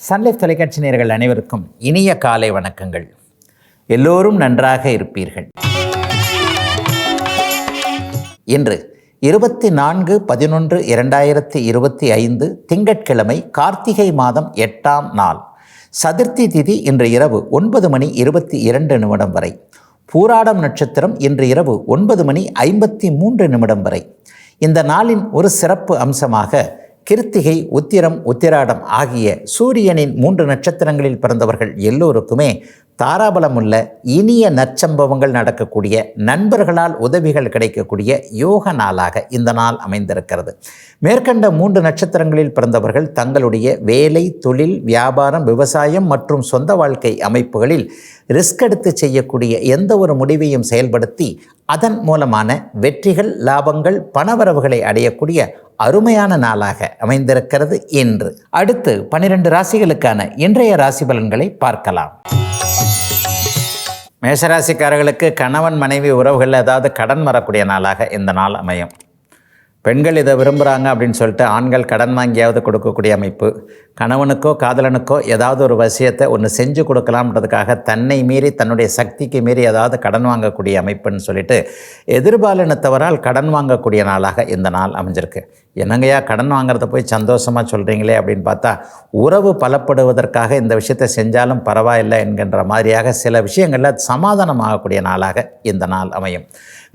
Sun Life தொலைக்காட்சி நேயர்கள் அனைவருக்கும் இனிய காலை வணக்கங்கள். எல்லோரும் நன்றாக இருப்பீர்கள். இன்று 24/11/2025 திங்கட்கிழமை, கார்த்திகை மாதம் 8ஆம் நாள். சதுர்த்தி திதி இன்று இரவு 9:22 வரை. பூராடம் நட்சத்திரம் இன்று இரவு 9:53 வரை. இந்த நாளின் ஒரு சிறப்பு அம்சமாக கிருத்திகை, உத்திரம், உத்திராடம் ஆகிய சூரியனின் 3 நட்சத்திரங்களில் பிறந்தவர்கள் எல்லோருக்குமே தாராபலமுள்ள இனிய நற்சம்பவங்கள் நடக்கக்கூடிய, நண்பர்களால் உதவிகள் கிடைக்கக்கூடிய யோக நாளாக இந்த நாள் அமைந்திருக்கிறது. மேற்கண்ட 3 நட்சத்திரங்களில் பிறந்தவர்கள் தங்களுடைய வேலை, தொழில், வியாபாரம், விவசாயம் மற்றும் சொந்த வாழ்க்கை அமைப்புகளில் ரிஸ்க் எடுத்து செய்யக்கூடிய எந்த ஒரு முடிவையும் செயல்படுத்தி அதன் மூலமான வெற்றிகள், லாபங்கள், பணவரவுகளை அடையக்கூடிய அருமையான நாளாக அமைந்திருக்கிறது இன்று. அடுத்து 12 ராசிகளுக்கான இன்றைய ராசி பலன்களை பார்க்கலாம். மேஷராசிக்காரர்களுக்கு கணவன் மனைவி உறவுகளில் ஏதாவது கடன் வரக்கூடிய நாளாக இந்த நாள் அமையும். பெண்கள் இதை விரும்புகிறாங்க அப்படின்னு சொல்லிட்டு ஆண்கள் கடன் வாங்கியாவது கொடுக்கக்கூடிய அமைப்பு, கணவனுக்கோ காதலனுக்கோ ஏதாவது ஒரு விஷயத்தை ஒன்று செஞ்சு கொடுக்கலாம்ன்றதுக்காக தன்னை மீறி, தன்னுடைய சக்திக்கு மீறி ஏதாவது கடன் வாங்கக்கூடிய அமைப்புன்னு சொல்லிட்டு எதிர்பாலினத்தவரால் கடன் வாங்கக்கூடிய நாளாக இந்த நாள் அமைஞ்சிருக்கு. என்னங்கய்யா கடன் வாங்குறத போய் சந்தோஷமாக சொல்கிறீங்களே அப்படின்னு பார்த்தா, உறவு பலப்படுவதற்காக இந்த விஷயத்தை செஞ்சாலும் பரவாயில்லை என்கின்ற மாதிரியாக சில விஷயங்களில் சமாதானமாகக்கூடிய நாளாக இந்த நாள் அமையும்.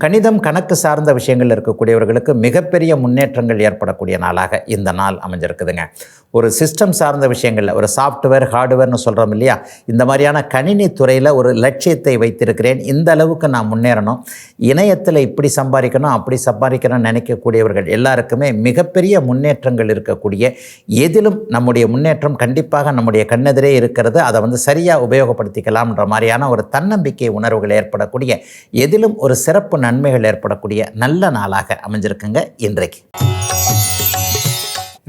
கணிதம், கணக்கு சார்ந்த விஷயங்கள் இருக்கக்கூடியவர்களுக்கு மிகப்பெரிய முன்னேற்றங்கள் ஏற்படக்கூடிய நாளாக இந்த நாள் அமைஞ்சிருக்குதுங்க. ஒரு சிஸ்டம் சார்ந்த விஷயங்களில், ஒரு சாஃப்ட்வேர், ஹார்ட்வேர்னு சொல்கிறோம் இல்லையா, இந்த மாதிரியான கணினி துறையில் ஒரு லட்சியத்தை வைத்திருக்கிறேன், இந்த அளவுக்கு நான் முன்னேறணும், இணையத்தில் இப்படி சம்பாதிக்கணும், அப்படி சம்பாதிக்கணும்னு நினைக்கக்கூடியவர்கள் எல்லாருக்குமே மிகப்பெரிய முன்னேற்றங்கள் இருக்கக்கூடிய, எதிலும் நம்முடைய முன்னேற்றம் கண்டிப்பாக நம்முடைய கண்ணெதிரே இருக்கிறது, அதை சரியாக உபயோகப்படுத்திக்கலாம்ன்ற மாதிரியான ஒரு தன்னம்பிக்கை உணர்வுகள் ஏற்படக்கூடிய, எதிலும் ஒரு சிறப்பு நன்மைகள் ஏற்படக்கூடிய நல்ல நாளாக அமைஞ்சிருக்குங்க இன்றைக்கு.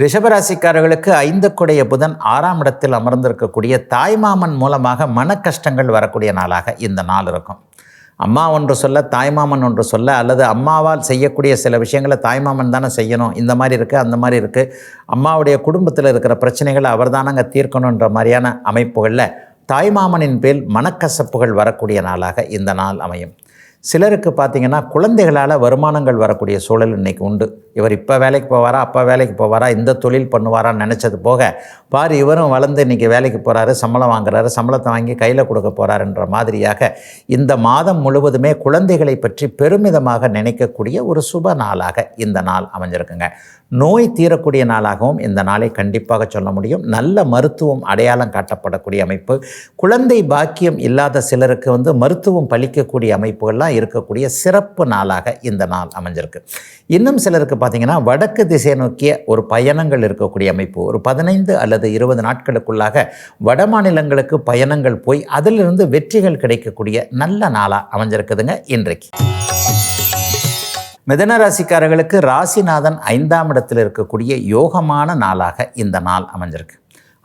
ரிஷபராசிக்காரர்களுக்கு 5 குடைய புதன் 6ஆம் இடத்தில் அமர்ந்திருக்கக்கூடிய தாய்மாமன் மூலமாக மன கஷ்டங்கள் வரக்கூடிய நாளாக இந்த நாள் இருக்கும். அம்மா ஒன்று சொல்ல, தாய்மாமன் ஒன்று சொல்ல, அல்லது அம்மாவால் செய்யக்கூடிய சில விஷயங்களை தாய்மாமன் தானே செய்யணும், இந்த மாதிரி இருக்குது, அந்த மாதிரி இருக்குது, அம்மாவுடைய குடும்பத்தில் இருக்கிற பிரச்சனைகளை அவர் தானங்க தீர்க்கணுன்ற மாதிரியான அமைப்புகளில் தாய்மாமனின் பேர் மனக்கசப்புகள் வரக்கூடிய நாளாக இந்த நாள் அமையும். சிலருக்கு பார்த்திங்கன்னா குழந்தைகளால் வருமானங்கள் வரக்கூடிய சூழல் இன்றைக்கி உண்டு. இவர் இப்போ வேலைக்கு போவாரா, அப்போ வேலைக்கு போவாரா, இந்த தொழில் பண்ணுவாரான்னு நினச்சது போக, பாரு இவரும் வளர்ந்து இன்றைக்கி வேலைக்கு போகிறாரு, சம்பளம் வாங்குறாரு, சம்பளத்தை வாங்கி கையில் கொடுக்க போகிறாருன்ற மாதிரியாக இந்த மாதம் முழுவதுமே குழந்தைகளை பற்றி பெருமிதமாக நினைக்கக்கூடிய ஒரு சுப நாளாக இந்த நாள் அமைஞ்சிருக்குங்க. நோய் தீரக்கூடிய நாளாகவும் இந்த நாளை கண்டிப்பாக சொல்ல முடியும். நல்ல மருத்துவம் அடையாளம் காட்டப்படக்கூடிய அமைப்பு, குழந்தை பாக்கியம் இல்லாத சிலருக்கு மருத்துவம் பலிக்கக்கூடிய அமைப்புகள்லாம் இருக்கக்கூடிய சிறப்பு நாளாக இந்த நாள் அமைஞ்சிருக்கு. இன்னும் சிலருக்கு பார்த்திங்கன்னா வடக்கு திசை நோக்கிய ஒரு பயணங்கள் இருக்கக்கூடிய அமைப்பு, ஒரு 15 அல்லது 20 நாட்களுக்குள்ளாக வட மாநிலங்களுக்கு பயணங்கள் போய் அதிலிருந்து வெற்றிகள் கிடைக்கக்கூடிய நல்ல நாளாக அமைஞ்சிருக்குதுங்க இன்றைக்கு. மிதுன ராசிக்காரர்களுக்கு ராசிநாதன் 5ஆம் இடத்தில் இருக்கக்கூடிய யோகமான நாளாக இந்த நாள் அமைஞ்சிருக்கு.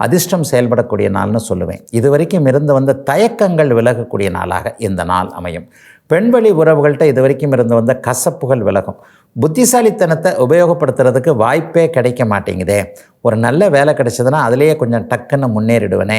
அதிர்ஷ்டம் செயல்படக்கூடிய நாள்னு சொல்லுவேன். இதுவரைக்கும் இருந்து வந்த தயக்கங்கள் விலகக்கூடிய நாளாக இந்த நாள் அமையும். பெண்வழி உறவுகள்கிட்ட இதுவரைக்கும் இருந்து வந்த கசப்புகள் விலகும். புத்திசாலித்தனத்தை உபயோகப்படுத்துறதுக்கு வாய்ப்பே கிடைக்க மாட்டேங்குதே. ஒரு நல்ல வேலை கிடைச்சதுன்னா அதிலேயே கொஞ்சம் டக்குன்னு முன்னேறிடுவேனே.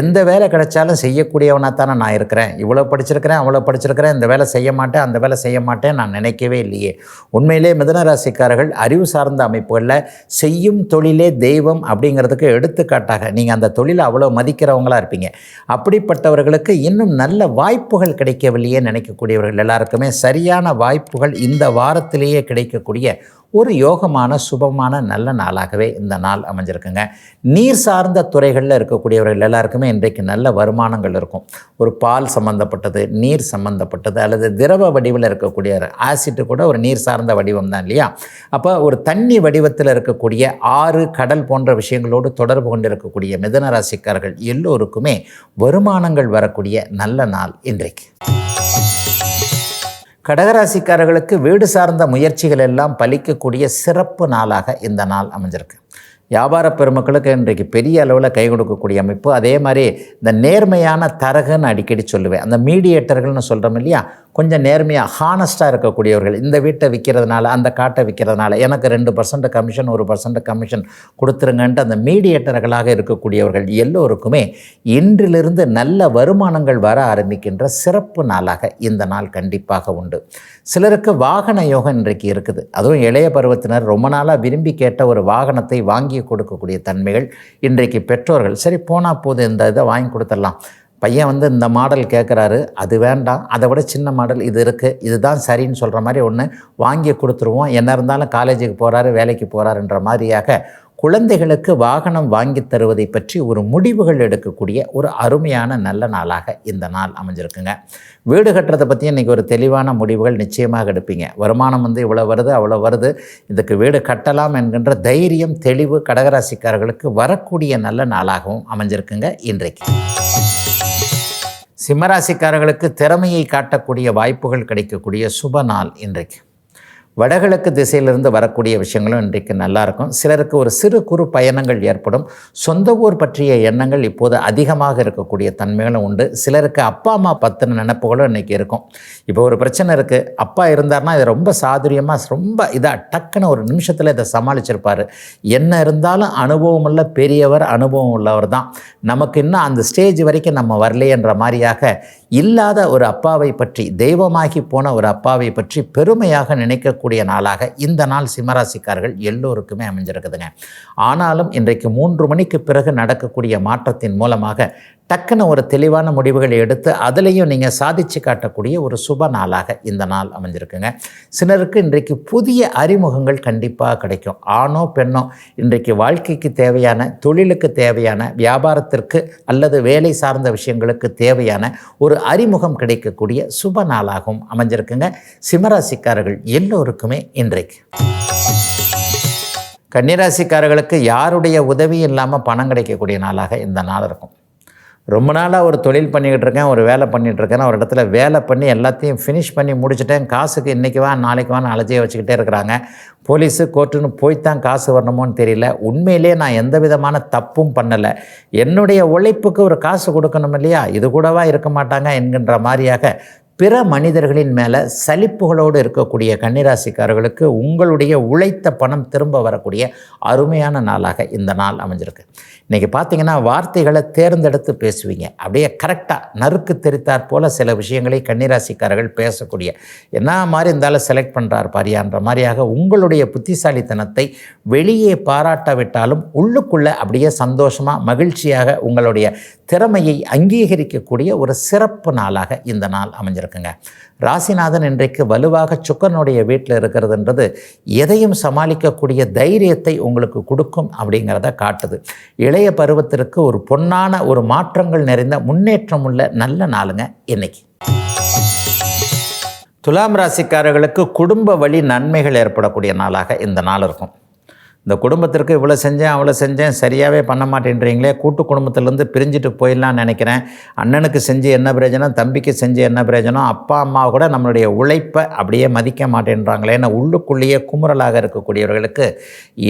எந்த வேலை கிடைச்சாலும் செய்யக்கூடியவனாக தானே நான் இருக்கிறேன். இவ்வளோ படிச்சிருக்கிறேன், அவ்வளோ படிச்சிருக்கிறேன், இந்த வேலை செய்ய மாட்டேன், அந்த வேலை செய்ய மாட்டேன் நான் நினைக்கவே இல்லையே. உண்மையிலே மிதுன ராசிக்காரர்கள் அறிவு சார்ந்த அமைப்புகளில் செய்யும் தொழிலே தெய்வம் அப்படிங்கிறதுக்கு எடுத்துக்காட்டாக நீங்கள் அந்த தொழிலை அவ்வளோ மதிக்கிறவங்களாக இருப்பீங்க. அப்படிப்பட்டவர்களுக்கு இன்னும் நல்ல வாய்ப்புகள் கிடைக்கவில்லையே நினைக்கக்கூடியவர்கள் எல்லாருக்குமே சரியான வாய்ப்புகள் இந்த வாரத்திலேயே கிடைக்கக்கூடிய ஒரு யோகமான சுபமான நல்ல நாளாகவே இந்த நாள் அமைஞ்சிருக்குங்க. நீர் சார்ந்த துறைகளில் இருக்கக்கூடியவர்கள் எல்லாருக்குமே இன்றைக்கு நல்ல வருமானங்கள் இருக்கும். ஒரு பால் சம்மந்தப்பட்டது, நீர் சம்மந்தப்பட்டது, அல்லது திரவ வடிவில் இருக்கக்கூடிய ஆசிட்டு கூட ஒரு நீர் சார்ந்த வடிவம் தான் இல்லையா. அப்போ ஒரு தண்ணி வடிவத்தில் இருக்கக்கூடிய ஆறு, கடல் போன்ற விஷயங்களோடு தொடர்பு கொண்டு இருக்கக்கூடிய மிதுன ராசிக்காரர்கள் எல்லோருக்குமே வருமானங்கள் வரக்கூடிய நல்ல நாள் இன்றைக்கு. கடகராசிக்காரர்களுக்கு வீடு சார்ந்த முயற்சிகள் எல்லாம் பலிக்கக்கூடிய சிறப்பு நாளாக இந்த நாள் அமைஞ்சிருக்கு. வியாபார பெருமக்களுக்கு இன்றைக்கு பெரிய அளவில் கை கொடுக்கக்கூடிய அமைப்பு. அதே மாதிரி இந்த நேர்மையான தரகன்னு அடிக்கடி சொல்லுவேன். அந்த மீடியேட்டர்கள்னு சொல்கிறோம் இல்லையா, கொஞ்சம் நேர்மையாக ஹானஸ்ட்டாக இருக்கக்கூடியவர்கள், இந்த வீட்டை விற்கிறதுனால அந்த காட்டை விற்கிறதுனால எனக்கு 2% கமிஷன் 1% கமிஷன் கொடுத்துருங்கன்ட்டு அந்த மீடியேட்டர்களாக இருக்கக்கூடியவர்கள் எல்லோருக்குமே இன்றிலிருந்து நல்ல வருமானங்கள் வர ஆரம்பிக்கின்ற சிறப்பு நாளாக இந்த நாள் கண்டிப்பாக உண்டு. சிலருக்கு வாகன யோகம் இன்றைக்கு இருக்குது. அதுவும் இளைய பருவத்தினர் ரொம்ப நாளாக விரும்பி கேட்ட ஒரு வாகனத்தை வாங்கி கொடுக்கக்கூடிய தன்மைகள் இன்றைக்கு பெற்றோர்கள் சரி போனால் போது இந்த இதை வாங்கி கொடுத்துடலாம், பையன் இந்த மாடல் கேட்குறாரு, அது வேண்டாம், அதை விட சின்ன மாடல் இது இருக்குது, இதுதான் சரின்னு சொல்கிற மாதிரி ஒன்று வாங்கி கொடுத்துருவோம், என்ன இருந்தாலும் காலேஜுக்கு போகிறாரு வேலைக்கு போகிறாருன்ற மாதிரியாக குழந்தைகளுக்கு வாகனம் வாங்கி தருவதை பற்றி ஒரு முடிவுகள் எடுக்கக்கூடிய ஒரு அருமையான நல்ல நாளாக இந்த நாள் அமைஞ்சிருக்குங்க. வீடு கட்டுறதை பற்றி இன்றைக்கி ஒரு தெளிவான முடிவுகள் நிச்சயமாக எடுப்பீங்க. வருமானம் இவ்வளோ வருது அவ்வளோ வருது, இதுக்கு வீடு கட்டலாம் என்கின்ற தைரியம் தெளிவு கடகராசிக்காரர்களுக்கு வரக்கூடிய நல்ல நாளாகவும் அமைஞ்சிருக்குங்க இன்றைக்கு. சிம்மராசிக்காரர்களுக்கு திறமையை காட்டக்கூடிய வாய்ப்புகள் கிடைக்கக்கூடிய சுப நாள் இன்றைக்கு. வடகிழக்கு திசையிலிருந்து வரக்கூடிய விஷயங்களும் இன்றைக்கு நல்லாயிருக்கும். சிலருக்கு ஒரு சிறு குறு பயணங்கள் ஏற்படும். சொந்த ஊர் பற்றிய எண்ணங்கள் இப்போது அதிகமாக இருக்கக்கூடிய தன்மைகளும் உண்டு. சிலருக்கு அப்பா அம்மா பற்றின நினைப்புகளும் இன்றைக்கி இருக்கும். இப்போ ஒரு பிரச்சனை இருக்குது, அப்பா இருந்தார்னா இதை ரொம்ப சாதுரியமாக ரொம்ப இதாக டக்குன்னு ஒரு நிமிஷத்தில் இதை சமாளிச்சிருப்பார். என்ன இருந்தாலும் அனுபவம் உள்ள பெரியவர், அனுபவம் உள்ளவர் தான். நமக்கு இன்னும் அந்த ஸ்டேஜ் வரைக்கும் நம்ம வரலையன்ற மாதிரியாக இல்லாத ஒரு அப்பாவை பற்றி, தெய்வமாகி போன ஒரு அப்பாவை பற்றி பெருமையாக நினைக்கக்கூடிய நாளாக இந்த நாள் சிம்மராசிக்காரர்கள் எல்லோருக்குமே அமைஞ்சிருக்குதுங்க. ஆனாலும் இன்றைக்கு 3 மணிக்கு பிறகு நடக்கக்கூடிய மாற்றத்தின் மூலமாக டக்குன்னு ஒரு தெளிவான முடிவுகளை எடுத்து அதிலையும் நீங்கள் சாதித்து காட்டக்கூடிய ஒரு சுப நாளாக இந்த நாள் அமைஞ்சிருக்குங்க. சிலருக்கு இன்றைக்கு புதிய அறிமுகங்கள் கண்டிப்பாக கிடைக்கும். ஆணோ பெண்ணோ இன்றைக்கு வாழ்க்கைக்கு தேவையான, தொழிலுக்கு தேவையான, வியாபாரத்திற்கு அல்லது வேலை சார்ந்த விஷயங்களுக்கு தேவையான ஒரு அறிமுகம் கிடைக்கக்கூடிய சுப நாளாகவும் அமைஞ்சிருக்குங்க சிம்மராசிக்காரர்கள் எல்லோருக்குமே இன்றைக்கு. கன்னிராசிக்காரர்களுக்கு யாருடைய உதவி இல்லாமல் பணம் கிடைக்கக்கூடிய நாளாக இந்த நாள் இருக்கும். ரொம்ப நாளாக ஒரு தொழில் பண்ணிக்கிட்டு இருக்கேன், ஒரு வேலை பண்ணிகிட்ருக்கேன், ஒரு இடத்துல வேலை பண்ணி எல்லாத்தையும் ஃபினிஷ் பண்ணி முடிச்சுட்டேன், காசுக்கு இன்றைக்கி வா நாளைக்கு வான்னு அலட்சியம் வச்சுக்கிட்டே இருக்கிறாங்க. போலீஸு கோர்ட்டுன்னு போய்த்தான் காசு வரணுமோன்னு தெரியல. உண்மையிலே நான் எந்த விதமான தப்பும் பண்ணலை, என்னுடைய உழைப்புக்கு ஒரு காசு கொடுக்கணும் இல்லையா, இது கூடவா இருக்க மாட்டாங்க என்கின்ற மாதிரியாக பிற மனிதர்களின் மேலே சலிப்புகளோடு இருக்கக்கூடிய கன்னிராசிக்காரர்களுக்கு உங்களுடைய உழைத்த பணம் திரும்ப வரக்கூடிய அருமையான நாளாக இந்த நாள் அமைஞ்சிருக்கு. இன்றைக்கி பார்த்தீங்கன்னா வார்த்தைகளை தேர்ந்தெடுத்து பேசுவீங்க. அப்படியே கரெக்டாக நறுக்கு தெரித்தாற் போல் சில விஷயங்களை கன்னிராசிக்காரர்கள் பேசக்கூடிய, என்ன மாதிரி இருந்தாலும் செலக்ட் பண்ணுறார் பாரியான்ற மாதிரியாக உங்களுடைய புத்திசாலித்தனத்தை வெளியே பாராட்டாவிட்டாலும் உள்ளுக்குள்ளே அப்படியே சந்தோஷமாக மகிழ்ச்சியாக உங்களுடைய திறமையை அங்கீகரிக்கக்கூடிய ஒரு சிறப்பு நாளாக இந்த நாள் அமைஞ்சிருக்குங்க. ராசிநாதன் இன்றைக்கு வலுவாக சுக்கரனுடைய வீட்டில் இருக்கிறதுன்றது எதையும் சமாளிக்கக்கூடிய தைரியத்தை உங்களுக்கு கொடுக்கும் அப்படிங்கிறத காட்டுது. இளைய பருவத்திற்கு ஒரு பொன்னான ஒரு மாற்றங்கள் நிறைந்த முன்னேற்றம் உள்ள நல்ல நாளுங்க இன்னைக்கு. துலாம் ராசிக்காரர்களுக்கு குடும்ப வழி நன்மைகள் ஏற்படக்கூடிய நாளாக இந்த நாள் இருக்கும். இந்த குடும்பத்திற்கு இவ்வளோ செஞ்சேன் அவ்வளோ செஞ்சேன் சரியாகவே பண்ண மாட்டேன்றீங்களே, கூட்டு குடும்பத்திலேருந்து பிரிஞ்சுட்டு போயிடலான்னு நினைக்கிறேன், அண்ணனுக்கு செஞ்சு என்ன பிரயோஜனம், தம்பிக்கு செஞ்சு என்ன பிரயோஜனம், அப்பா அம்மா கூட நம்மளுடைய உழைப்பை அப்படியே மதிக்க மாட்டேன்றாங்களேன்னு உள்ளுக்குள்ளேயே குமுறலாக இருக்கக்கூடியவர்களுக்கு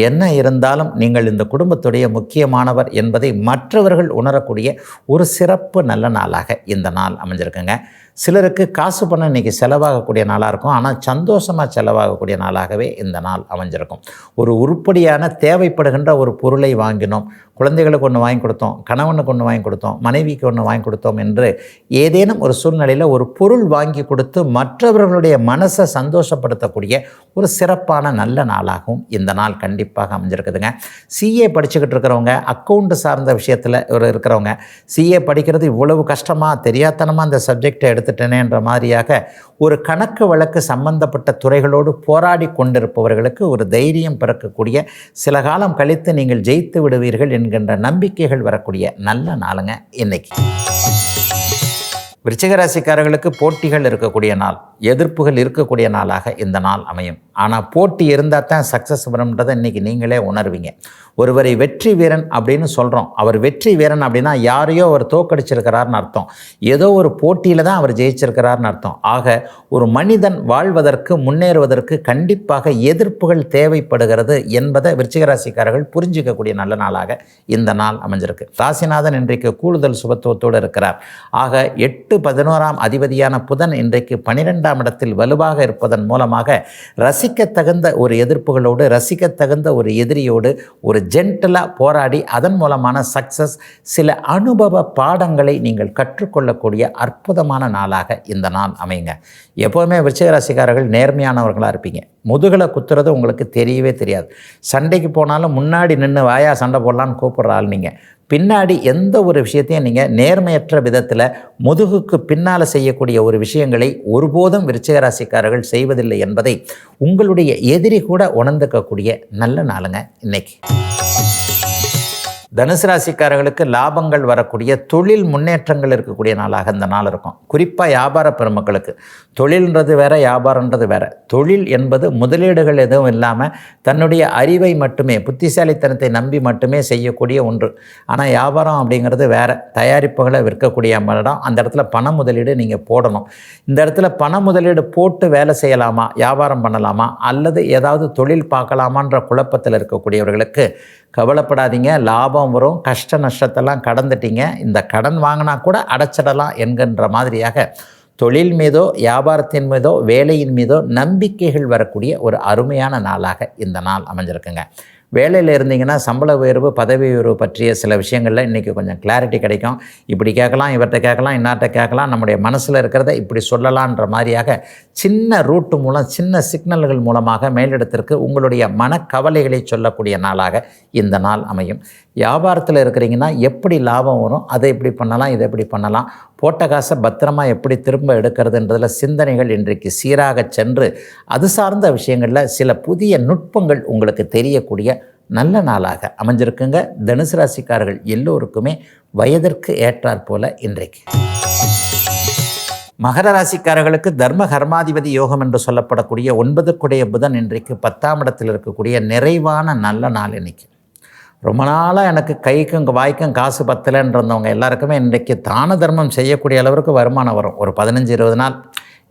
என்ன இருந்தாலும் நீங்கள் இந்த குடும்பத்துடைய முக்கியமானவர் என்பதை மற்றவர்கள் உணரக்கூடிய ஒரு சிறப்பு நல்ல நாளாக இந்த நாள் அமைஞ்சிருக்குங்க. சிலருக்கு காசு பணம் இன்றைக்கி செலவாகக்கூடிய நாளாக இருக்கும், ஆனால் சந்தோஷமாக செலவாகக்கூடிய நாளாகவே இந்த நாள் அமைஞ்சிருக்கும். ஒரு உருப்படியான தேவைப்படுகின்ற ஒரு பொருளை வாங்கினோம், குழந்தைகளுக்கு ஒன்று வாங்கி கொடுத்தோம், கணவனுக்கு ஒன்று வாங்கி கொடுத்தோம், மனைவிக்கு ஒன்று வாங்கி கொடுத்தோம் என்று ஏதேனும் ஒரு சூழ்நிலையில் ஒரு பொருள் வாங்கி கொடுத்து மற்றவர்களுடைய மனசை சந்தோஷப்படுத்தக்கூடிய ஒரு சிறப்பான நல்ல நாளாகவும் இந்த நாள் கண்டிப்பாக அமைஞ்சிருக்குதுங்க. சிஏ படிச்சுக்கிட்டு இருக்கிறவங்க, அக்கௌண்ட் சார்ந்த விஷயத்தில் இருக்கிறவங்க, சிஏ படிக்கிறது இவ்வளவு கஷ்டமாக தெரியாதனமாக அந்த சப்ஜெக்டை எடுத்துட்டேனேன்ற மாதிரியாக ஒரு கணக்கு வழக்கு சம்பந்தப்பட்ட துறைகளோடு போராடி கொண்டிருப்பவர்களுக்கு ஒரு தைரியம் பிறக்கக்கூடிய, சில காலம் கழித்து நீங்கள் ஜெயித்து விடுவீர்கள் என்கின்ற நம்பிக்கைகள் வரக்கூடிய நல்ல நாளுங்க இன்னைக்கு. விருச்சிக ராசிக்காரர்களுக்கு போட்டிகள் இருக்கக்கூடிய நாள். எதிர்ப்புகள் இருக்கக்கூடிய நாளாக இந்த நாள் அமையும். ஆனால் போட்டி இருந்தால் தான் சக்ஸஸ் வரும்ன்றதை இன்றைக்கி நீங்களே உணர்வீங்க. ஒருவரை வெற்றி வீரன் அப்படின்னு சொல்கிறோம். அவர் வெற்றி வீரன் அப்படின்னா யாரையோ அவர் தோக்கடிச்சிருக்கிறார்னு அர்த்தம். ஏதோ ஒரு போட்டியில் தான் அவர் ஜெயிச்சிருக்கிறார்னு அர்த்தம். ஆக ஒரு மனிதன் வாழ்வதற்கு முன்னேறுவதற்கு கண்டிப்பாக எதிர்ப்புகள் தேவைப்படுகிறது என்பதை விருச்சிக ராசிக்காரர்கள் புரிஞ்சிக்கக்கூடிய நல்ல நாளாக இந்த நாள் அமைஞ்சிருக்கு. ராசிநாதன் இன்றைக்கு கூடுதல் சுபத்துவத்தோடு இருக்கிறார். ஆக 8-11 அதிபதியான புதன் இன்றைக்கு 12ஆம் இடத்தில் வலுவாக இருப்பதன் மூலமாக ரசிக்கத்தகுந்த ஒரு எதிர்ப்புகளோடு, ரசிக்கத்தகுந்த ஒரு எதிரியோடு ஒரு ஜென்டலாக போராடி அதன் மூலமான சக்ஸஸ், சில அனுபவ பாடங்களை நீங்கள் கற்றுக்கொள்ளக்கூடிய அற்புதமான நாளாக இந்த நாள் அமையுங்க. எப்போவுமே விருச்சிக ராசிக்காரர்கள் நேர்மையானவர்களாக இருப்பீங்க. முதுகலை குத்துறது உங்களுக்கு தெரியவே தெரியாது. சண்டைக்கு போனாலும் முன்னாடி நின்று வாயா சண்டை போடலான்னு கூப்பிட்ற ஆள் நீங்கள். பின்னாடி எந்த ஒரு விஷயத்தையும் நீங்கள் நேர்மையற்ற விதத்தில் முதுகுக்கு பின்னால் செய்யக்கூடிய ஒரு விஷயங்களை ஒருபோதும் விருச்சிக ராசிக்காரர்கள் செய்வதில்லை என்பதை உங்களுடைய எதிரி கூட உணர்ந்துக்கக்கூடிய நல்ல நாளுங்க இன்னைக்கு. தனுசு ராசிக்காரர்களுக்கு லாபங்கள் வரக்கூடிய, தொழில் முன்னேற்றங்கள் இருக்கக்கூடிய நாளாக இந்த நாள் இருக்கும். குறிப்பாக வியாபார பெருமக்களுக்கு தொழில்ன்றது வேற, வியாபாரன்றது வேற. தொழில் என்பது முதலீடுகள் எதுவும் இல்லாமல் தன்னுடைய அறிவை மட்டுமே, புத்திசாலித்தனத்தை நம்பி மட்டுமே செய்யக்கூடிய ஒன்று. ஆனால் வியாபாரம் அப்படிங்கிறது வேற. தயாரிப்புகளை விற்கக்கூடிய இடம். அந்த இடத்துல பண முதலீடு நீங்கள் போடணும். இந்த இடத்துல பண முதலீடு போட்டு வேலை செய்யலாமா, வியாபாரம் பண்ணலாமா, அல்லது ஏதாவது தொழில் பார்க்கலாமான்ற குழப்பத்தில் இருக்கக்கூடியவர்களுக்கு கவலைப்படாதீங்க. லாபம் வரும். கஷ்ட நஷ்டத்தெல்லாம் கடந்துட்டீங்க. இந்த கடன் வாங்கினா கூட அடைச்சிடலாம் என்கின்ற மாதிரியாக தொழில் மீதோ, வியாபாரத்தின் மீதோ, வேலையின் மீதோ நம்பிக்கைகள் வரக்கூடிய ஒரு அருமையான நாளாக இந்த நாள் அமைஞ்சிருக்குங்க. வேலையில் இருந்தீங்கன்னா சம்பள உயர்வு, பதவி உயர்வு பற்றிய சில விஷயங்களில் இன்றைக்கி கொஞ்சம் கிளாரிட்டி கிடைக்கும். இப்படி கேட்கலாம், இவர்கிட்ட கேட்கலாம், இன்னார்கிட்ட கேட்கலாம், நம்முடைய மனசில் இருக்கிறத இப்படி சொல்லலான்ற மாதிரியாக சின்ன ரூட்டு மூலம், சின்ன சிக்னல்கள் மூலமாக மேலிடத்திற்கு உங்களுடைய மனக்கவலைகளை சொல்லக்கூடிய நாளாக இந்த நாள் அமையும். வியாபாரத்தில் இருக்கிறீங்கன்னா எப்படி லாபம் வரும், அதை எப்படி பண்ணலாம், இதை எப்படி பண்ணலாம், போட்ட காசை பத்திரமா எப்படி திரும்ப எடுக்கிறதுன்றதில் சிந்தனைகள் இன்றைக்கு சீராக சென்று அது சார்ந்த விஷயங்களில் சில புதிய நுட்பங்கள் உங்களுக்கு தெரியக்கூடிய நல்ல நாளாக அமைஞ்சிருக்குங்க. தனுசு ராசிக்காரர்கள் எல்லோருக்குமே வயதிற்கு ஏற்றாற் போல இன்றைக்கு. மகர ராசிக்காரர்களுக்கு தர்ம கர்மாதிபதி யோகம் என்று சொல்லப்படக்கூடிய 9 புதன் இன்றைக்கு 10ஆம் இடத்தில் இருக்கக்கூடிய நிறைவான நல்ல நாள் இன்னைக்கு. ரொம்ப நாளாக எனக்கு கைக்கும் வாய்க்கும் காசு பத்தலைன்றவங்க எல்லாருக்குமே இன்றைக்கு தான தர்மம் செய்யக்கூடிய அளவுக்கு வருமானம் வரும். ஒரு 15-20 நாள்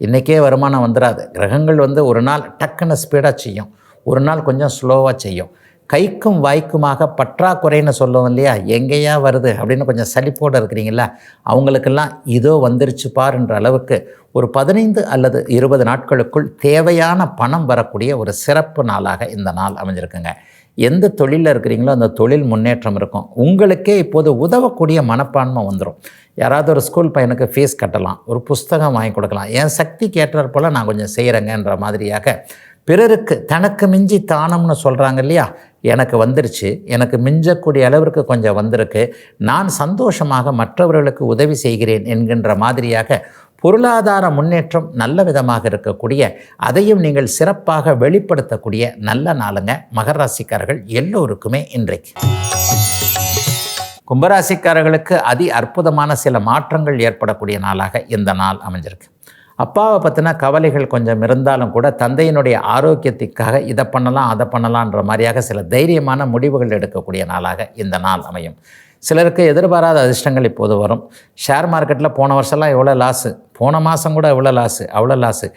இன்றைக்கே வருமானம் வந்துடாது. கிரகங்கள் ஒரு நாள் டக்குன்னு ஸ்பீடாக செய்யும், ஒரு நாள் கொஞ்சம் ஸ்லோவாக செய்யும். கைக்கும் வாய்க்குமாக பற்றாக்குறைன்னு சொல்லுவோம் இல்லையா, எங்கேயா வருது அப்படின்னு கொஞ்சம் சலிப்போடு இருக்கிறீங்களா, அவங்களுக்கெல்லாம் இதோ வந்துருச்சு பாருன்ற அளவுக்கு ஒரு 15 அல்லது 20 நாட்களுக்குள் தேவையான பணம் வரக்கூடிய ஒரு சிறப்பு நாளாக இந்த நாள் அமைஞ்சிருக்குங்க. எந்த தொழிலில் இருக்கிறீங்களோ அந்த தொழில் முன்னேற்றம் இருக்கும். உங்களுக்கே இப்போது உதவக்கூடிய மனப்பான்மை வந்துடும். யாராவது ஒரு ஸ்கூல் பையனுக்கு ஃபீஸ் கட்டலாம், ஒரு புஸ்தகம் வாங்கி கொடுக்கலாம், என் சக்திக்கு ஏற்றாற் போல் நான் கொஞ்சம் செய்கிறேங்கன்ற மாதிரியாக பிறருக்கு தனக்கு மிஞ்சி தானம்னு சொல்கிறாங்க இல்லையா, எனக்கு வந்துருச்சு, எனக்கு மிஞ்சக்கூடிய அளவிற்கு கொஞ்சம் வந்திருக்கு, நான் சந்தோஷமாக மற்றவர்களுக்கு உதவி செய்கிறேன் என்கின்ற மாதிரியாக பொருளாதார முன்னேற்றம் நல்ல விதமாக இருக்கக்கூடிய, அதையும் நீங்கள் சிறப்பாக வெளிப்படுத்தக்கூடிய நல்ல நாளுங்க மகர ராசிக்காரர்கள் எல்லோருக்குமே இன்றைக்கு. கும்பராசிக்காரர்களுக்கு அதி அற்புதமான சில மாற்றங்கள் ஏற்படக்கூடிய நாளாக இந்த நாள் அமைஞ்சிருக்கு. அப்பாவை பற்றின கவலைகள் கொஞ்சம் இருந்தாலும் கூட தந்தையினுடைய ஆரோக்கியத்திற்காக இதை பண்ணலாம் அதை பண்ணலான்ற மாதிரியாக சில தைரியமான முடிவுகள் எடுக்கக்கூடிய நாளாக இந்த நாள் அமையும். சிலருக்கு எதிர்பாராத அதிர்ஷ்டங்கள் இப்போது வரும். ஷேர் மார்க்கெட்டில் போன வருஷம்லாம் எவ்வளோ லாஸு, போன மாதம் கூட எவ்வளோ லாஸு, அவ்வளோ லாஸு,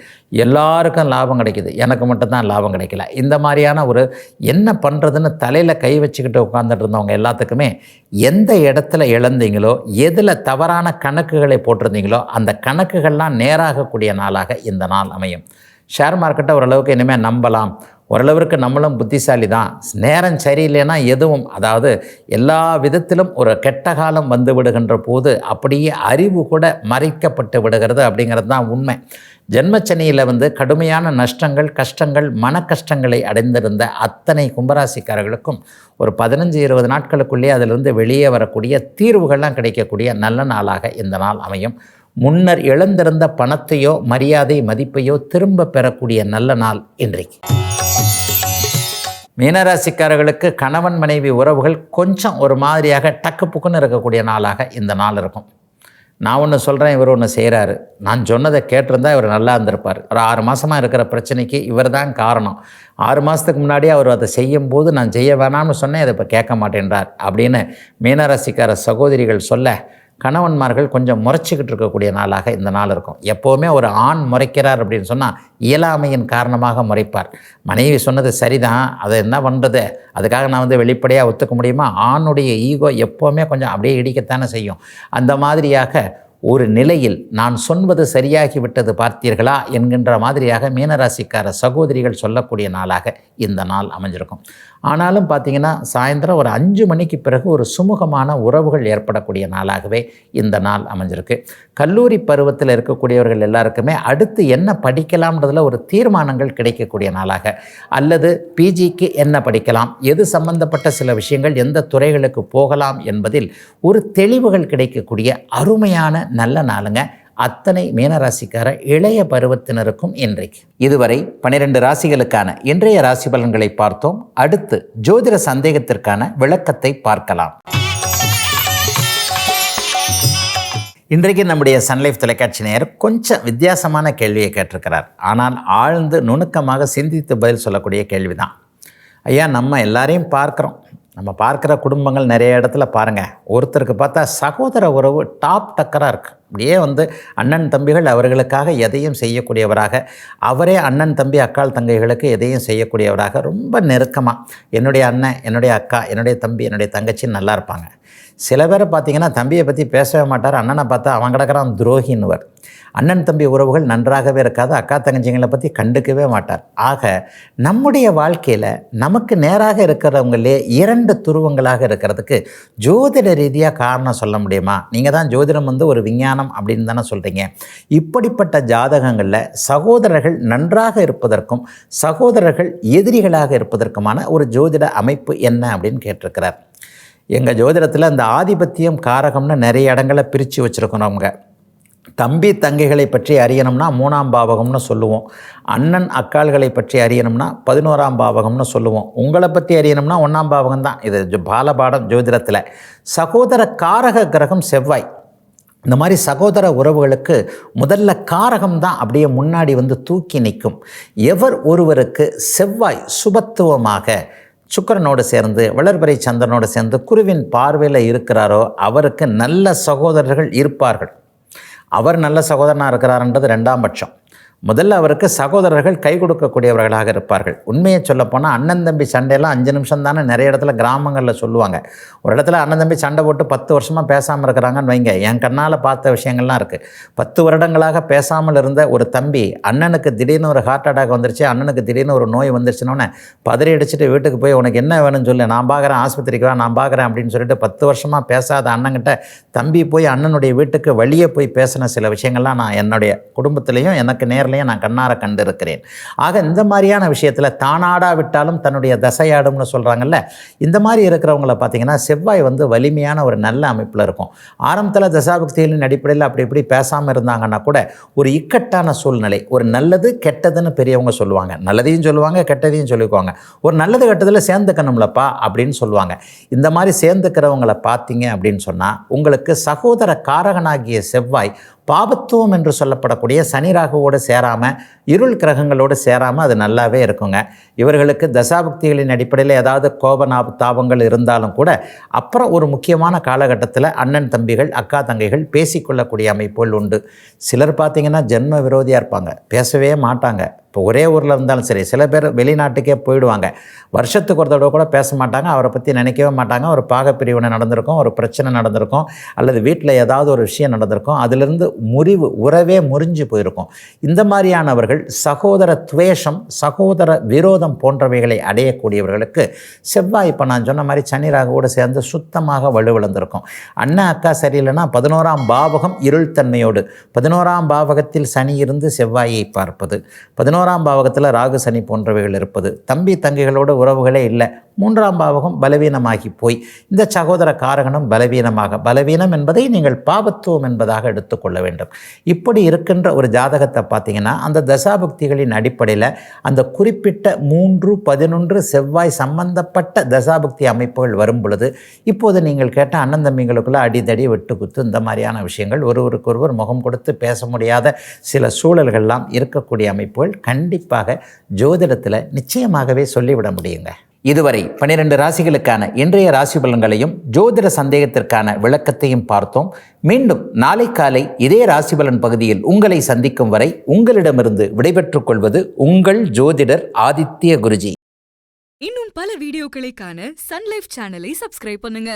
எல்லாருக்கும் லாபம் கிடைக்குது, எனக்கு மட்டும்தான் லாபம் கிடைக்கல. இந்த மாதிரியான ஒரு என்ன பண்ணுறதுன்னு தலையில் கை வச்சுக்கிட்டு உட்காந்துட்டு இருந்தவங்க எல்லாத்துக்குமே எந்த இடத்துல இழந்தீங்களோ, எதில் தவறான கணக்குகளை போட்டிருந்தீங்களோ அந்த கணக்குகள்லாம் நேராகக்கூடிய நாளாக இந்த நாள் அமையும். ஷேர் மார்க்கெட்டை ஓரளவுக்கு இனிமேல் நம்பலாம், ஓரளவிற்கு நம்மளும் புத்திசாலி தான், நேரம் சரியில்லைன்னா எதுவும், அதாவது எல்லா விதத்திலும் ஒரு கெட்ட காலம் வந்து விடுகின்ற போது அப்படியே அறிவு கூட மறைக்கப்பட்டு விடுகிறது அப்படிங்கிறது தான் உண்மை. ஜென்மச்சனியில் கடுமையான நஷ்டங்கள், கஷ்டங்கள், மன கஷ்டங்களை அடைந்திருந்த அத்தனை கும்பராசிக்காரர்களுக்கும் ஒரு 15-20 நாட்களுக்குள்ளேயே அதிலிருந்து வெளியே வரக்கூடிய தீர்வுகள்லாம் கிடைக்கக்கூடிய நல்ல நாளாக இந்த நாள் அமையும். முன்னர் இழந்திருந்த பணத்தையோ மரியாதை மதிப்பையோ திரும்ப பெறக்கூடிய நல்ல நாள் இன்றைக்கு. மீனராசிக்காரர்களுக்கு கணவன் மனைவி உறவுகள் கொஞ்சம் ஒரு மாதிரியாக டக்கு புக்குன்னு இருக்கக்கூடிய நாளாக இந்த நாள் இருக்கும். நான் ஒன்று சொல்கிறேன், இவர் ஒன்று செய்கிறாரு. நான் சொன்னதை கேட்டிருந்தா இவர் நல்லா இருந்திருப்பார். ஒரு 6 மாதமாக இருக்கிற பிரச்சனைக்கு இவர் தான் காரணம். 6 மாதத்துக்கு முன்னாடி அவர் அதை செய்யும்போது நான் செய்ய வேணாம்னு சொன்னேன், அதை இப்போ கேட்க மாட்டேன்றார் அப்படின்னு மீனராசிக்கார சகோதரிகள் சொல்ல, கணவன்மார்கள் கொஞ்சம் முறைச்சிக்கிட்டு இருக்கக்கூடிய நாளாக இந்த நாள் இருக்கும். எப்போவுமே ஒரு ஆண் முறைக்கிறார் அப்படின்னு சொன்னால் இயலாமையின் காரணமாக முறைப்பார். மனைவி சொன்னது சரிதான், அதை என்ன பண்ணுறது, அதுக்காக நான் வெளிப்படையாக ஒத்துக்க முடியுமா? ஆணுடைய ஈகோ எப்போவுமே கொஞ்சம் அப்படியே இடிக்கத்தானே செய்யும். அந்த மாதிரியாக ஒரு நிலையில் நான் சொன்னது சரியாகிவிட்டது பார்த்தீர்களா என்கின்ற மாதிரியாக மீனராசிக்கார சகோதரிகள் சொல்லக்கூடிய நாளாக இந்த நாள் அமைஞ்சிருக்கும். ஆனாலும் பார்த்திங்கன்னா சாயந்தரம் ஒரு 5 மணிக்கு பிறகு ஒரு சுமூகமான உறவுகள் ஏற்படக்கூடிய நாளாகவே இந்த நாள் அமைஞ்சிருக்கு. கல்லூரி பருவத்தில் இருக்கக்கூடியவர்கள் எல்லாருக்குமே அடுத்து என்ன படிக்கலாம்ன்றதில் ஒரு தீர்மானங்கள் கிடைக்கக்கூடிய நாளாக, அல்லது பிஜிக்கு என்ன படிக்கலாம், எது சம்பந்தப்பட்ட சில விஷயங்கள் எந்த துறைகளுக்கு போகலாம் என்பதில் ஒரு தெளிவுகள் கிடைக்கக்கூடிய அருமையான நல்ல நாளுங்க. அத்தனை மீனராசிக்கார இளைய பருவத்தினருக்கும் இன்றைக்கு. இதுவரை 12 ராசிகளுக்கான இன்றைய ராசி பலன்களை பார்த்தோம். அடுத்து ஜோதிட சந்தேகத்திற்கான விளக்கத்தை பார்க்கலாம். இன்றைக்கு நம்முடைய சன்லைஃப் தொலைக்காட்சி நேயர் கொஞ்சம் வித்தியாசமான கேள்வியை கேட்டிருக்கிறார். ஆனால் ஆழ்ந்து நுணுக்கமாக சிந்தித்து பதில் சொல்லக்கூடிய கேள்விதான். ஐயா, நம்ம எல்லாரையும் பார்க்குறோம். நம்ம பார்க்குற குடும்பங்கள் நிறைய இடத்துல பாருங்கள், ஒருத்தருக்கு பார்த்தா சகோதர உறவு டாப் டக்கராக இருக்குது. அப்படியே அண்ணன் தம்பிகள் அவர்களுக்காக எதையும் செய்யக்கூடியவராக, அவரே அண்ணன் தம்பி அக்காள் தங்கைகளுக்கு எதையும் செய்யக்கூடியவராக, ரொம்ப நெருக்கமாக என்னுடைய அண்ணன், என்னுடைய அக்கா, என்னுடைய தம்பி, என்னுடைய தங்கச்சின்னு நல்லா இருப்பாங்க. சில பேரை பார்த்திங்கன்னா தம்பியை பற்றி பேசவே மாட்டார், அண்ணனை பார்த்தா அவன் கிடக்கிறான் துரோகின்னுவர். அண்ணன் தம்பி உறவுகள் நன்றாகவே இருக்காது, அக்கா தங்கச்சிங்களை பற்றி கண்டுக்கவே மாட்டார். ஆக நம்முடைய வாழ்க்கையில் நமக்கு நேராக இருக்கிறவங்களே 2 துருவங்களாக இருக்கிறதுக்கு ஜோதிட ரீதியாக காரணம் சொல்ல முடியுமா? நீங்கள் தான் ஜோதிடம் ஒரு விஞ்ஞானம் அப்படின்னு தானே சொல்கிறீங்க. இப்படிப்பட்ட ஜாதகங்களில் சகோதரர்கள் நன்றாக இருப்பதற்கும் சகோதரர்கள் எதிரிகளாக இருப்பதற்குமான ஒரு ஜோதிட அமைப்பு என்ன அப்படின்னு கேட்டிருக்கிறார். எங்கள் ஜோதிடத்தில் அந்த ஆதிபத்தியம் காரகம்னு நிறைய இடங்களை பிரித்து வச்சுருக்கோம். அவங்க தம்பி தங்கைகளை பற்றி அறியணும்னா 3ஆம் பாவகம்னு சொல்லுவோம். அண்ணன் அக்காள்களை பற்றி அறியணும்னா 11ஆம் பாவகம்னு சொல்லுவோம். உங்களை பற்றி அறியணும்னா 1ஆம் பாவகம் தான். இது பாலபாடம் ஜோதிடத்தில். சகோதர காரக கிரகம் செவ்வாய். இந்த மாதிரி சகோதர உறவுகளுக்கு முதல்ல காரகம் தான் அப்படியே முன்னாடி தூக்கி நிற்கும். எவர் ஒருவருக்கு செவ்வாய் சுபத்துவமாக சுக்கிரனோடு சேர்ந்து வளர்பிறை சந்திரனோடு சேர்ந்து குருவின் பார்வையில் இருக்கிறாரோ அவருக்கு நல்ல சகோதரர்கள் இருப்பார்கள். அவர் நல்ல சகோதரனாக இருக்கிறார்ன்றது 2ஆம் பட்சம். முதல்ல அவருக்கு சகோதரர்கள் கை கொடுக்கக்கூடியவர்களாக இருப்பார்கள். உண்மையை சொல்லப்போனால் அண்ணன் தம்பி சண்டையெல்லாம் 5 நிமிஷம் தானே நிறைய இடத்துல கிராமங்களில் சொல்லுவாங்க. ஒரு இடத்துல அண்ணன் தம்பி சண்டை போட்டு 10 வருஷமாக பேசாமல் இருக்கிறாங்கன்னு வைங்க. என் கண்ணால் பார்த்த விஷயங்கள்லாம் இருக்குது. 10 வருடங்களாக பேசாமல் இருந்த ஒரு தம்பி அண்ணனுக்கு திடீர்னு ஒரு ஹார்ட் அட்டாக் வந்துருச்சு, அண்ணனுக்கு திடீர்னு ஒரு நோய் வந்துருச்சுன்னொன்னே பதறி அடிச்சுட்டு வீட்டுக்கு போய் உனக்கு என்ன வேணும்னு சொல்லி, நான் பார்க்குறேன், ஆஸ்பத்திரிக்கு வா, நான் பார்க்குறேன் அப்படின்னு சொல்லிட்டு 10 வருஷமாக பேசாத அண்ணங்கிட்ட தம்பி போய் அண்ணனுடைய வீட்டுக்கு வழியே போய் பேசின சில விஷயங்கள்லாம் நான் என்னுடைய குடும்பத்திலையும் எனக்கு நேரில் நான் கண்ணார கண்டிருக்கிறேன். ஆக இந்த மாதிரியான விஷயத்தில் தானாடா விட்டாலும் தன்னுடைய தசையாடும்னு சொல்கிறாங்கல்ல, இந்த மாதிரி இருக்கிறவங்கள பார்த்தீங்கன்னா செவ்வாய் வலிமையான ஒரு நல்ல அமைப்பில் இருக்கும். ஆரம்பத்தில் தசாபக்திகளின் அடிப்படையில் அப்படி இப்படி பேசாமல் இருந்தாங்கன்னா கூட ஒரு இக்கட்டான சூழ்நிலை, ஒரு நல்லது கெட்டதுன்னு பெரியவங்க சொல்லுவாங்க. நல்லதையும் சொல்லுவாங்க, கெட்டதையும் சொல்லிக்குவாங்க. ஒரு நல்லது கெட்டதில் சேர்ந்துக்கணும்லப்பா அப்படின்னு சொல்லுவாங்க. இந்த மாதிரி சேர்ந்துக்கிறவங்களை பார்த்தீங்க அப்படின்னு சொன்னால் உங்களுக்கு சகோதர காரகனாகிய செவ்வாய் பாபத்துவம் என்று சொல்லப்படக்கூடிய சனி ராகுவோடு சேராமல் இருள் கிரகங்களோடு சேராமல் அது நல்லாவே இருக்குங்க. இவர்களுக்கு தசாபக்திகளின் அடிப்படையில் ஏதாவது தாபங்கள் இருந்தாலும் கூட அப்புறம் ஒரு முக்கியமான காலகட்டத்தில் அண்ணன் தம்பிகள் அக்கா தங்கைகள் பேசிக்கொள்ளக்கூடிய அமைப்புகள் உண்டு. சிலர் பார்த்திங்கன்னா ஜென்ம விரோதியாக இருப்பாங்க, பேசவே மாட்டாங்க. இப்போ ஒரே ஊரில் இருந்தாலும் சரி, சில பேர் வெளிநாட்டுக்கே போயிடுவாங்க, வருஷத்துக்கு ஒரு தடவை கூட பேச மாட்டாங்க, அவரை பற்றி நினைக்கவே மாட்டாங்க. ஒரு பாகப்பிரிவினை நடந்திருக்கும், ஒரு பிரச்சனை நடந்திருக்கும், அல்லது வீட்டில் ஏதாவது ஒரு விஷயம் நடந்திருக்கும், அதிலிருந்து உறவே முறிஞ்சு போயிருக்கும். இந்த மாதிரியானவர்கள் சகோதர துவேஷம், சகோதர விரோதம் போன்றவைகளை அடையக்கூடியவர்களுக்கு செவ்வாய் இப்போ நான் சொன்ன மாதிரி சனி ராகுவோடு சேர்ந்து சுத்தமாக வலுவிழந்திருக்கும். அண்ணா அக்கா சரியில்லைன்னா 11ஆம் பாவகம் இருள்தன்மையோடு, 11ஆம் பாவகத்தில் சனி இருந்து செவ்வாயை பார்ப்பது, 11ஆம் பாவகத்தில் ராகு சனி போன்றவைகள் இருப்பது, தம்பி தங்கைகளோட உறவுகளே இல்லை, மூன்றாம் பாவகம் பலவீனமாகி போய் இந்த சகோதர காரகனும் பலவீனம் என்பதை நீங்கள் பாபத்துவம் என்பதாக எடுத்துக்கொள்ள வேண்டும். இப்படி இருக்கின்ற ஒரு ஜாதகத்தை பார்த்தீங்கன்னா அந்த தசாபுக்திகளின் அடிப்படையில் அந்த குறிப்பிட்ட 3, 11 செவ்வாய் சம்பந்தப்பட்ட தசாபுக்தி அமைப்புகள் வரும் பொழுது இப்போது நீங்கள் கேட்ட அண்ணன் தம்பிங்களுக்குள்ள அடிதடி வெட்டுக்குத்து இந்த மாதிரியான விஷயங்கள் ஒருவருக்கொருவர் முகம் கொடுத்து பேச முடியாத சில சூழல்கள்லாம் இருக்கக்கூடிய அமைப்புகள் கண்டிப்பாக ஜோதிடத்தில் நிச்சயமாகவே சொல்லிவிட முடியுங்க. இதுவரை 12 ராசிகளுக்கான இன்றைய ராசி பலன்களையும் ஜோதிட சந்தேகத்திற்கான விளக்கத்தையும் பார்த்தோம். மீண்டும் நாளை காலை இதே ராசி பலன் பகுதியில் உங்களை சந்திக்கும் வரை உங்களிடமிருந்து விடைபெற்றுக் கொள்வது உங்கள் ஜோதிடர் ஆதித்ய குருஜி. இன்னும் பல வீடியோக்களை காண சன் லைஃப் சேனலை சப்ஸ்கிரைப் பண்ணுங்க.